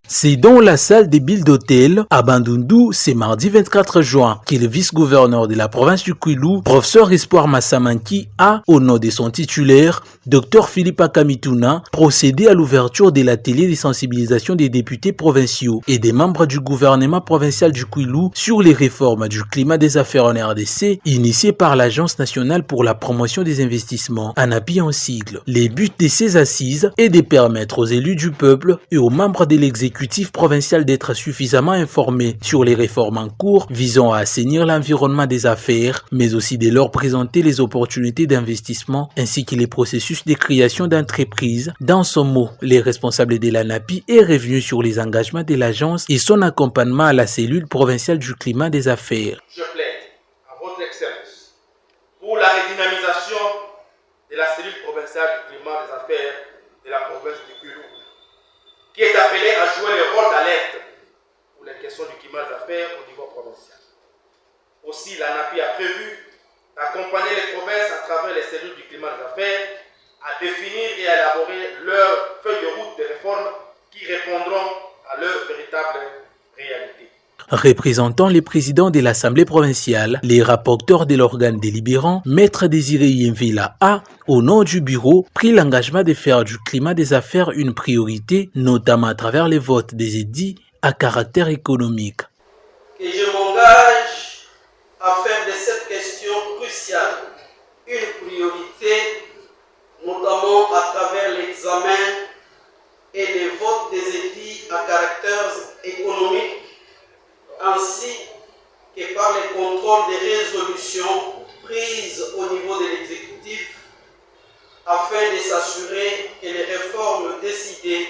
C'est dans la salle des billes d'hôtel à Bandundu, c'est mardi 24 juin, que le vice-gouverneur de la province du Kwilu, professeur Espoir Massamanki, a, au nom de son titulaire, Dr Philippe Akamituna, procédé à l'ouverture de l'atelier de sensibilisation des députés provinciaux et des membres du gouvernement provincial du Kwilu sur les réformes du climat des affaires en RDC, initié par l'Agence nationale pour la promotion des investissements, ANAPI en sigle. Les buts de ces assises est de permettre aux élus du peuple et aux membres de l'exécutif provincial d'être suffisamment informés sur les réformes en cours visant à assainir l'environnement des affaires, mais aussi de leur présenter les opportunités d'investissement ainsi que les processus de création d'entreprises. Dans son mot, les responsables de l'ANAPI est revenu sur les engagements de l'agence et son accompagnement à la cellule provinciale du climat des affaires. Je plaide à votre Excellence pour la redynamisation de la cellule provinciale du climat des affaires de la province du Kwilu, qui est appelé à jouer le rôle d'alerte pour les questions du climat des affaires au niveau provincial. Aussi, l'ANAPI a prévu d'accompagner les provinces à travers les cellules du climat des affaires à définir et à élaborer leur feuille de route de réformes qui répondront à leur véritable réalité. Représentant les présidents de l'Assemblée provinciale, les rapporteurs de l'organe délibérant, Maître Désiré Yemvila a, au nom du bureau, pris l'engagement de faire du climat des affaires une priorité, notamment à travers les votes des édits à caractère économique. Que je m'engage à faire de cette question cruciale une priorité, notamment à travers l'examen et les votes des édits à caractère économique, ainsi que par le contrôle des résolutions prises au niveau de l'exécutif, afin de s'assurer que les réformes décidées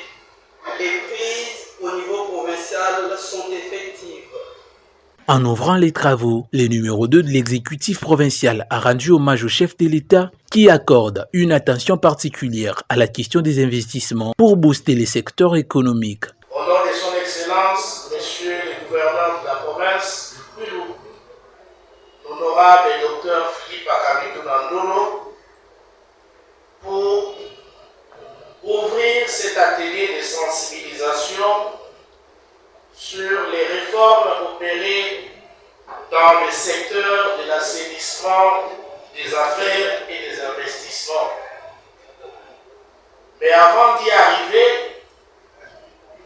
et prises au niveau provincial sont effectives. En ouvrant les travaux, le numéro 2 de l'exécutif provincial a rendu hommage au chef de l'État qui accorde une attention particulière à la question des investissements pour booster les secteurs économiques. Au nom de son Excellence, Monsieur le gouverneur de la province du Kwilu, l'honorable Dr Philippe Akamituna, pour ouvrir cet atelier de sensibilisation sur les réformes opérées dans le secteur de l'assainissement, des affaires et des investissements. Mais avant d'y arriver,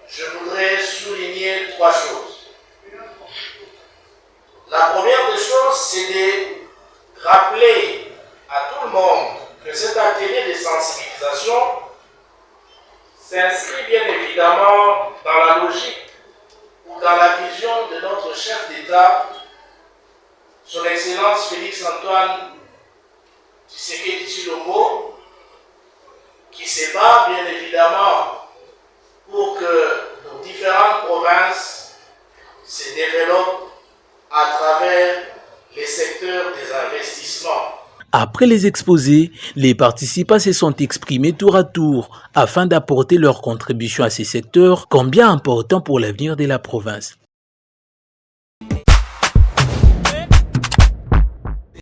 je voudrais souligner trois choses. La première des choses, c'est de rappeler à tout le monde que cet atelier de sensibilisation s'inscrit bien évidemment dans la logique ou dans la vision de notre chef d'État, son Excellence Félix Antoine Tshisekedi Tshilombo, qui se bat bien évidemment pour que nos différentes provinces se développent à travers les secteurs des investissements. Après les exposés, les participants se sont exprimés tour à tour afin d'apporter leur contribution à ces secteurs, combien importants pour l'avenir de la province.